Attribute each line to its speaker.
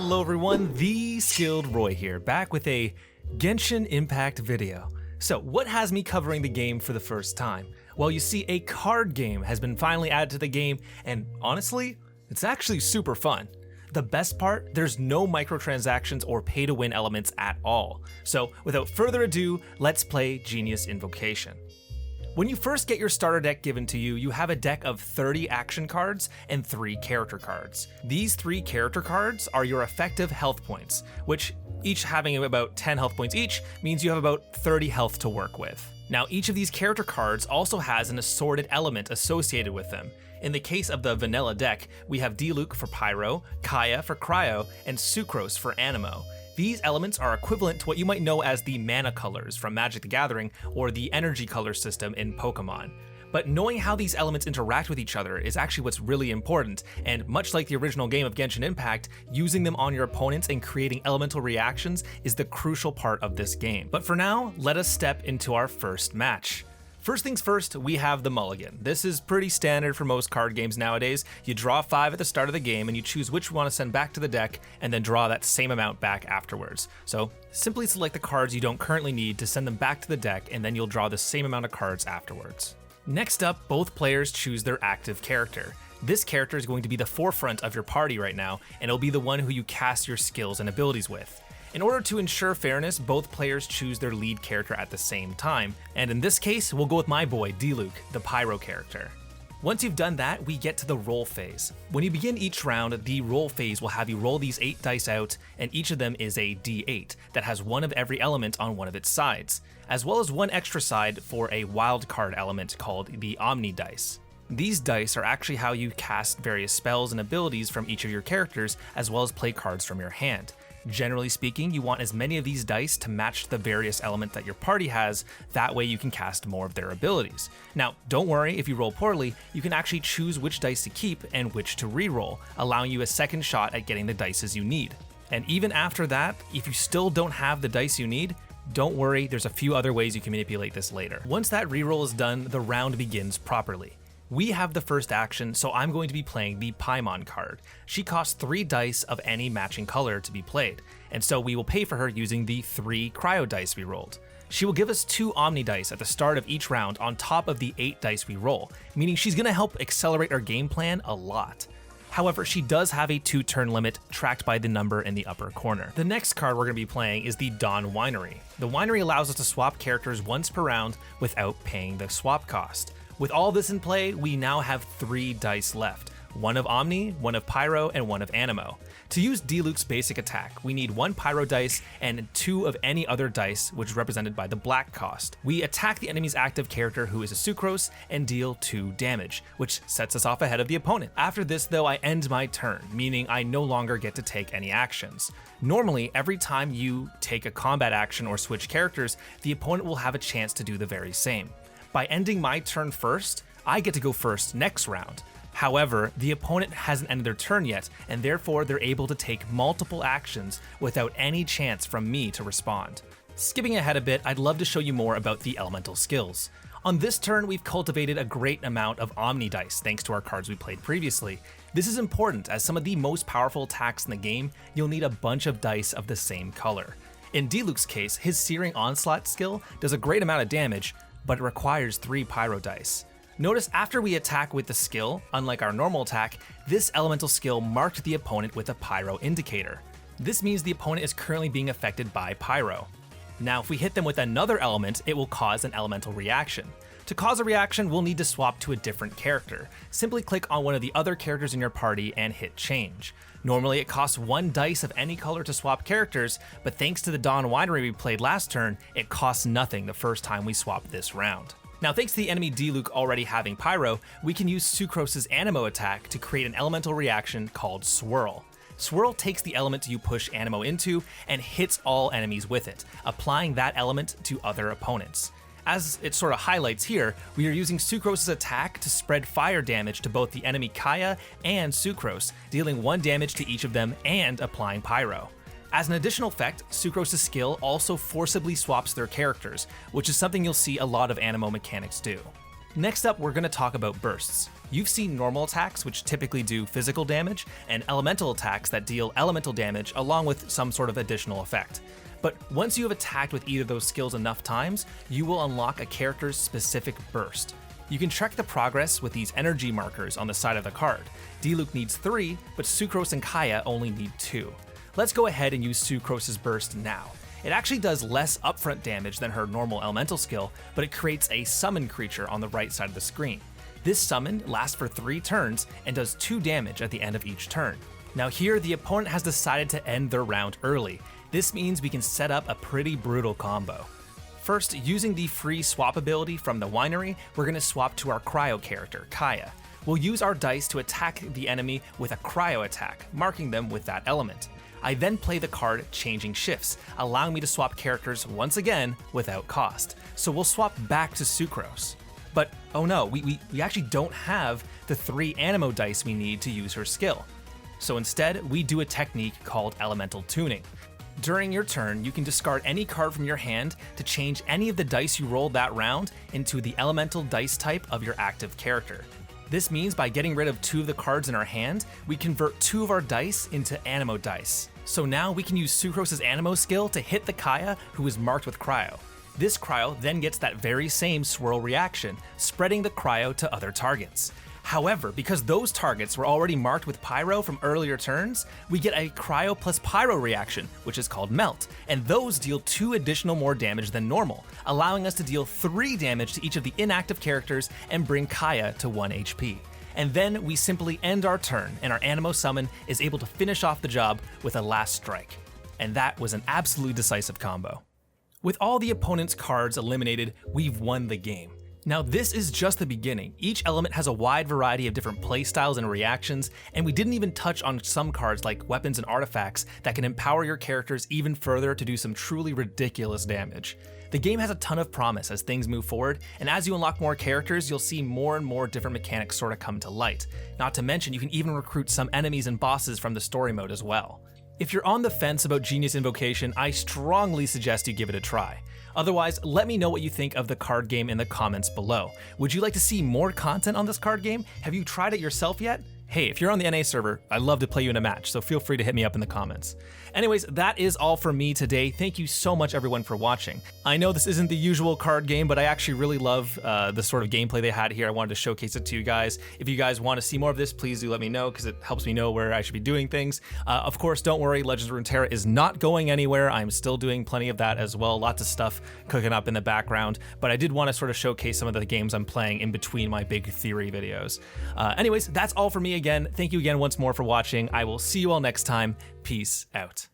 Speaker 1: Hello everyone, Theskilledroy here, back with a Genshin Impact video. So what has me covering the game for the first time? Well, you see, a card game has been finally added to the game, and honestly, it's actually super fun. The best part, there's no microtransactions or pay-to-win elements at all. So without further ado, let's play Genius Invocation. When you first get your starter deck given to you, you have a deck of 30 action cards and 3 character cards. These 3 character cards are your effective health points, which each having about 10 health points each means you have about 30 health to work with. Now, each of these character cards also has an assorted element associated with them. In the case of the vanilla deck, we have Diluc for Pyro, Kaya for Cryo, and Sucrose for Anemo. These elements are equivalent to what you might know as the mana colors from Magic the Gathering or the energy color system in Pokemon. But knowing how these elements interact with each other is actually what's really important, and much like the original game of Genshin Impact, using them on your opponents and creating elemental reactions is the crucial part of this game. But for now, let us step into our first match. First things first, we have the mulligan. This is pretty standard for most card games nowadays. You draw 5 at the start of the game and you choose which you want to send back to the deck and then draw that same amount back afterwards. So simply select the cards you don't currently need to send them back to the deck, and then you'll draw the same amount of cards afterwards. Next up, both players choose their active character. This character is going to be the forefront of your party right now, and it'll be the one who you cast your skills and abilities with. In order to ensure fairness, both players choose their lead character at the same time, and in this case, we'll go with my boy, Diluc, the Pyro character. Once you've done that, we get to the roll phase. When you begin each round, the roll phase will have you roll these 8 dice out, and each of them is a D8 that has one of every element on one of its sides, as well as one extra side for a wild card element called the Omni dice. These dice are actually how you cast various spells and abilities from each of your characters, as well as play cards from your hand. Generally speaking, you want as many of these dice to match the various element that your party has, that way you can cast more of their abilities. Now, don't worry if you roll poorly, you can actually choose which dice to keep and which to re-roll, allowing you a second shot at getting the dices you need. And even after that, if you still don't have the dice you need, don't worry, there's a few other ways you can manipulate this later. Once that re-roll is done, the round begins properly. We have the first action, so I'm going to be playing the Paimon card. She costs 3 dice of any matching color to be played, and so we will pay for her using the 3 Cryo dice we rolled. She will give us 2 Omni dice at the start of each round on top of the 8 dice we roll, meaning she's going to help accelerate our game plan a lot. However, she does have a 2-turn limit tracked by the number in the upper corner. The next card we're going to be playing is the Dawn Winery. The Winery allows us to swap characters once per round without paying the swap cost. With all this in play, we now have 3 dice left, 1 of Omni, 1 of Pyro, and 1 of Anemo. To use Diluc's basic attack, we need 1 Pyro dice and 2 of any other dice, which is represented by the black cost. We attack the enemy's active character, who is a Sucrose, and deal 2 damage, which sets us off ahead of the opponent. After this though, I end my turn, meaning I no longer get to take any actions. Normally, every time you take a combat action or switch characters, the opponent will have a chance to do the very same. By ending my turn first, I get to go first next round. However, the opponent hasn't ended their turn yet, and therefore they're able to take multiple actions without any chance from me to respond. Skipping ahead a bit, I'd love to show you more about the elemental skills. On this turn, we've cultivated a great amount of Omni dice thanks to our cards we played previously. This is important, as some of the most powerful attacks in the game, you'll need a bunch of dice of the same color. In Diluc's case, his Searing Onslaught skill does a great amount of damage, but it requires 3 Pyro dice. Notice after we attack with the skill, unlike our normal attack, this elemental skill marked the opponent with a Pyro indicator. This means the opponent is currently being affected by Pyro. Now if we hit them with another element, it will cause an elemental reaction. To cause a reaction, we'll need to swap to a different character. Simply click on one of the other characters in your party and hit change. Normally it costs 1 dice of any color to swap characters, but thanks to the Dawn Winery we played last turn, it costs nothing the first time we swap this round. Now thanks to the enemy Diluc already having Pyro, we can use Sucrose's Anemo attack to create an elemental reaction called Swirl. Swirl takes the element you push Anemo into and hits all enemies with it, applying that element to other opponents. As it sort of highlights here, we are using Sucrose's attack to spread fire damage to both the enemy Kaya and Sucrose, dealing 1 damage to each of them and applying Pyro. As an additional effect, Sucrose's skill also forcibly swaps their characters, which is something you'll see a lot of Anemo mechanics do. Next up, we're going to talk about bursts. You've seen normal attacks, which typically do physical damage, and elemental attacks that deal elemental damage along with some sort of additional effect. But once you have attacked with either of those skills enough times, you will unlock a character's specific burst. You can track the progress with these energy markers on the side of the card. Diluc needs 3, but Sucrose and Kaya only need 2. Let's go ahead and use Sucrose's burst now. It actually does less upfront damage than her normal elemental skill, but it creates a summon creature on the right side of the screen. This summon lasts for 3 turns and does 2 damage at the end of each turn. Now here, the opponent has decided to end their round early. This means we can set up a pretty brutal combo. First, using the free swap ability from the winery, we're going to swap to our cryo character, Kaya. We'll use our dice to attack the enemy with a cryo attack, marking them with that element. I then play the card Changing Shifts, allowing me to swap characters once again without cost. So we'll swap back to Sucrose. But oh no, we actually don't have the 3 Anemo dice we need to use her skill. So instead, we do a technique called Elemental Tuning. During your turn, you can discard any card from your hand to change any of the dice you rolled that round into the elemental dice type of your active character. This means by getting rid of 2 of the cards in our hand, we convert 2 of our dice into Anemo dice. So now we can use Sucrose's Anemo skill to hit the Kaya who is marked with Cryo. This Cryo then gets that very same swirl reaction, spreading the Cryo to other targets. However, because those targets were already marked with Pyro from earlier turns, we get a Cryo plus Pyro reaction, which is called Melt, and those deal 2 additional more damage than normal, allowing us to deal 3 damage to each of the inactive characters and bring Kaya to 1 HP. And then we simply end our turn, and our Anemo summon is able to finish off the job with a last strike. And that was an absolutely decisive combo. With all the opponent's cards eliminated, we've won the game. Now this is just the beginning. Each element has a wide variety of different playstyles and reactions, and we didn't even touch on some cards like weapons and artifacts that can empower your characters even further to do some truly ridiculous damage. The game has a ton of promise as things move forward, and as you unlock more characters, you'll see more and more different mechanics sort of come to light. Not to mention, you can even recruit some enemies and bosses from the story mode as well. If you're on the fence about Genius Invocation, I strongly suggest you give it a try. Otherwise, let me know what you think of the card game in the comments below. Would you like to see more content on this card game? Have you tried it yourself yet? Hey, if you're on the NA server, I'd love to play you in a match, so feel free to hit me up in the comments. Anyways, that is all for me today. Thank you so much everyone for watching. I know this isn't the usual card game, but I actually really love the sort of gameplay they had here. I wanted to showcase it to you guys. If you guys want to see more of this, please do let me know, because it helps me know where I should be doing things. Of course, don't worry, Legends of Runeterra is not going anywhere. I'm still doing plenty of that as well. Lots of stuff cooking up in the background, but I did want to sort of showcase some of the games I'm playing in between my big theory videos. Anyways, that's all for me again. Thank you again once more for watching. I will see you all next time. Peace out.